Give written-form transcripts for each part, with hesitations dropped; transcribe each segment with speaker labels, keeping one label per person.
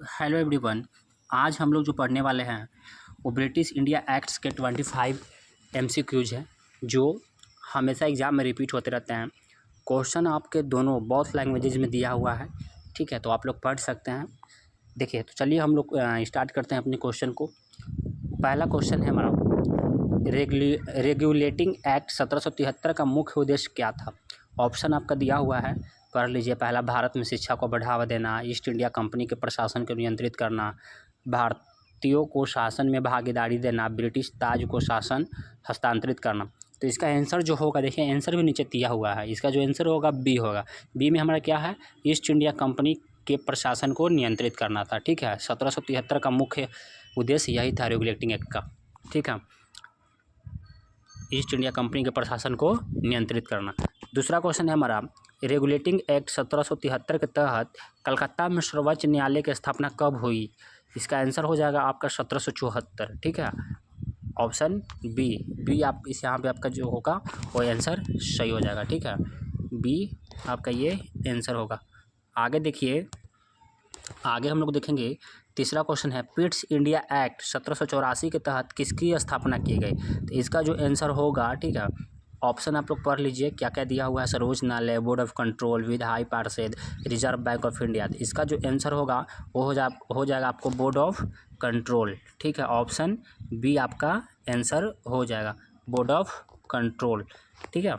Speaker 1: Hello everyone. आज हम लोग जो पढ़ने वाले हैं वो ब्रिटिश इंडिया एक्ट्स के 25 एमसीक्यूज हैं जो हमेशा एग्ज़ाम में रिपीट होते रहते हैं। क्वेश्चन आपके दोनों बोथ लैंग्वेजेज में दिया हुआ है, ठीक है, तो आप लोग पढ़ सकते हैं। देखिए, तो चलिए हम लोग स्टार्ट करते हैं अपने क्वेश्चन को। पहला क्वेश्चन है हमारा, रेगुलेटिंग एक्ट 1773 का मुख्य उद्देश्य क्या था। ऑप्शन आपका दिया हुआ है, पढ़ लीजिए। पहला, भारत में शिक्षा को बढ़ावा देना, ईस्ट इंडिया कंपनी के प्रशासन को नियंत्रित करना, भारतीयों को शासन में भागीदारी देना, ब्रिटिश ताज को शासन हस्तांतरित करना। तो इसका आंसर जो होगा, देखिए आंसर भी नीचे दिया हुआ है, इसका जो आंसर होगा बी होगा। बी में हमारा क्या है, ईस्ट इंडिया कंपनी के प्रशासन को नियंत्रित करना था, ठीक है। 1773 का मुख्य उद्देश्य यही था रेगुलेटिंग एक्ट का, ठीक है, ईस्ट इंडिया कंपनी के प्रशासन को नियंत्रित करना। दूसरा क्वेश्चन है हमारा, रेगुलेटिंग एक्ट 1773 के तहत कलकत्ता में सर्वोच्च न्यायालय की स्थापना कब हुई। इसका आंसर हो जाएगा आपका 1774, ठीक है, ऑप्शन बी आप इस यहाँ पे आपका जो होगा वो आंसर सही हो जाएगा, ठीक है, बी आपका ये आंसर होगा। आगे देखिए, आगे हम लोग देखेंगे। तीसरा क्वेश्चन है, पिट्स इंडिया एक्ट 1784 के तहत किसकी स्थापना की गई। तो इसका जो आंसर होगा, ठीक है, ऑप्शन आप लोग पढ़ लीजिए क्या क्या दिया हुआ है। सर्वोच्च न्यायालय, बोर्ड ऑफ कंट्रोल, विधायी पार्षद, रिजर्व बैंक ऑफ इंडिया। तो इसका जो आंसर होगा वो हो जाएगा आपको बोर्ड ऑफ कंट्रोल, ठीक है, ऑप्शन बी आपका आंसर हो जाएगा, बोर्ड ऑफ कंट्रोल, ठीक है।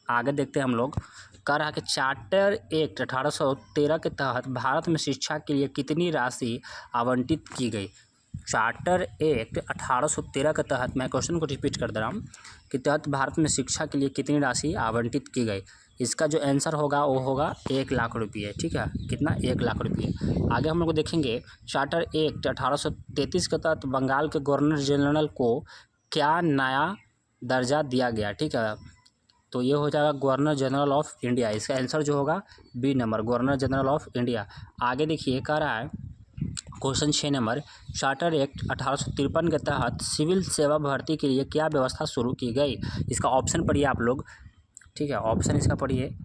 Speaker 1: आगे देखते हैं हम लोग। कह रहा है कि चार्टर एक्ट 1813 के तहत भारत में शिक्षा के लिए कितनी राशि आवंटित की गई। चार्टर एक्ट 1813 के तहत, मैं क्वेश्चन को रिपीट कर दे रहा हूँ, कि तहत भारत में शिक्षा के लिए कितनी राशि आवंटित की गई। इसका जो आंसर होगा वो होगा 1 लाख रुपये, ठीक है, कितना, 1 लाख रुपये। आगे हम लोग देखेंगे, चार्टर एक्ट 1833 के तहत बंगाल के गवर्नर जनरल को क्या नया दर्जा दिया गया, ठीक है, तो ये हो जाएगा गवर्नर जनरल ऑफ इंडिया। इसका आंसर जो होगा B number, governor general of India. आगे देखिए, कह रहा है क्वेश्चन 6 नंबर, चार्टर एक्ट 1853 के तहत सिविल सेवा भर्ती के लिए क्या व्यवस्था शुरू की गई। इसका ऑप्शन पढ़िए आप लोग, ठीक है, ऑप्शन इसका पढ़िए,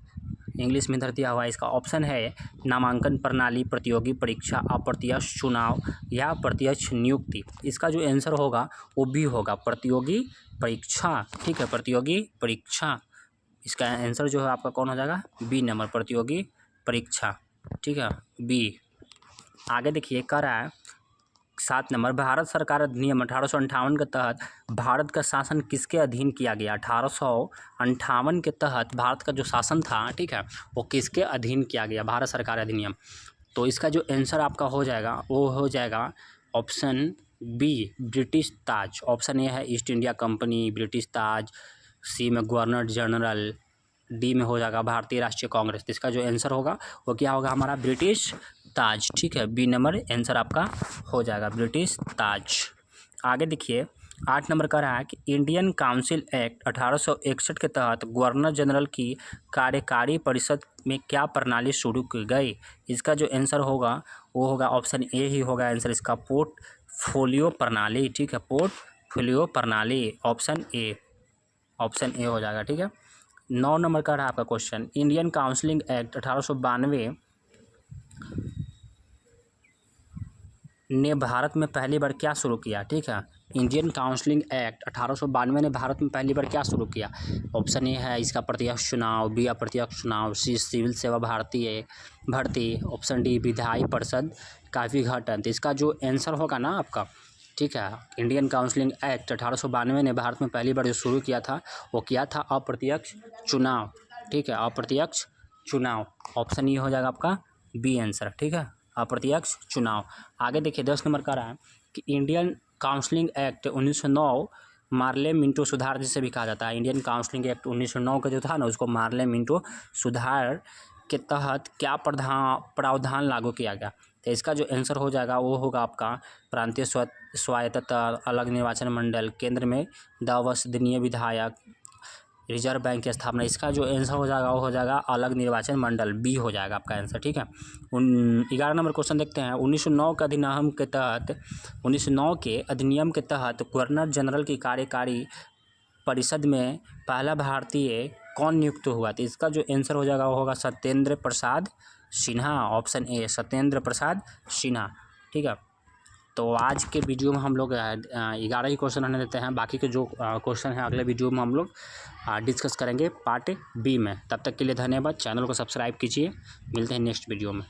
Speaker 1: इंग्लिश में इधर दिया हुआ है। इसका ऑप्शन है नामांकन प्रणाली, प्रतियोगी परीक्षा, अप्रत्यक्ष चुनाव या प्रत्यक्ष नियुक्ति। इसका जो आंसर होगा वो बी होगा, प्रतियोगी परीक्षा, ठीक है, प्रतियोगी परीक्षा। इसका आंसर जो है आपका कौन हो जाएगा, बी नंबर, प्रतियोगी परीक्षा, ठीक है, बी। आगे देखिए, कह रहा है 7 नंबर, भारत सरकार अधिनियम 1858 के तहत भारत का शासन किसके अधीन किया गया। 1858 के तहत भारत का जो शासन था, ठीक है, वो किसके अधीन किया गया, भारत सरकार अधिनियम। तो इसका जो आंसर आपका हो जाएगा वो हो जाएगा ऑप्शन बी, ब्रिटिश ताज। ऑप्शन ए है ईस्ट इंडिया कंपनी, ब्रिटिश ताज, सी में गवर्नर जनरल, डी में हो जाएगा भारतीय राष्ट्रीय कांग्रेस। तो इसका जो आंसर होगा वो क्या होगा हमारा, ब्रिटिश ताज, ठीक है, बी नंबर आंसर आपका हो जाएगा, ब्रिटिश ताज। आगे देखिए, 8 नंबर कह रहा है कि इंडियन काउंसिल एक्ट 1861 के तहत गवर्नर जनरल की कार्यकारी परिषद में क्या प्रणाली शुरू की गई। इसका जो आंसर होगा वो होगा ऑप्शन ए ही होगा आंसर इसका, पोर्टफोलियो प्रणाली, ठीक है, पोर्टफोलियो प्रणाली, ऑप्शन ए हो जाएगा, ठीक है। 9 नंबर का रहा आपका क्वेश्चन, इंडियन काउंसिलिंग एक्ट 1892 ने भारत में पहली बार क्या शुरू किया, ठीक है, इंडियन काउंसिलिंग एक्ट 1892 ने भारत में पहली बार क्या शुरू किया। ऑप्शन ए है इसका प्रत्यक्ष चुनाव, बी अप्रत्यक्ष चुनाव, सी सिविल सेवा भर्ती, ऑप्शन डी विधायी परिषद का विघटन। तो इसका जो आंसर होगा ना आपका, ठीक है, इंडियन काउंसिलिंग एक्ट 1892 ने भारत में पहली बार जो शुरू किया था वो किया था अप्रत्यक्ष चुनाव, ठीक है, अप्रत्यक्ष चुनाव, ऑप्शन ये हो जाएगा आपका बी आंसर, ठीक है, अप्रत्यक्ष चुनाव। आगे देखिए, 10 नंबर का रहा है कि Indian counselling act 1909 Morley Minto सुधार जिसे भी कहा जाता है। इंडियन काउंसिलिंग एक्ट 1909 का जो था ना, उसको मार्ले मिंटो सुधार के तहत क्या प्रावधान लागू किया गया। तो इसका जो आंसर हो जाएगा वो होगा आपका प्रांतीय स्वायत्तता, अलग निर्वाचन मंडल, केंद्र में 10 विधायक, रिजर्व बैंक की स्थापना। इसका जो आंसर हो जाएगा वो हो जाएगा अलग निर्वाचन मंडल, बी हो जाएगा आपका आंसर, ठीक है। 11 नंबर क्वेश्चन देखते हैं, 1909 के अधिनियम के तहत गवर्नर जनरल की कार्यकारी परिषद में पहला भारतीय कौन नियुक्त हुआ। तो इसका जो आंसर हो जाएगा वो होगा सत्येंद्र प्रसाद सिन्हा, ऑप्शन ए सत्येंद्र प्रसाद सिन्हा। ठीक है, तो आज के वीडियो में हम लोग 11 ही क्वेश्चन रहने देते हैं, बाकी के जो क्वेश्चन हैं अगले वीडियो में हम लोग डिस्कस करेंगे पार्ट बी में। तब तक के लिए धन्यवाद। चैनल को सब्सक्राइब कीजिए, मिलते हैं नेक्स्ट वीडियो में।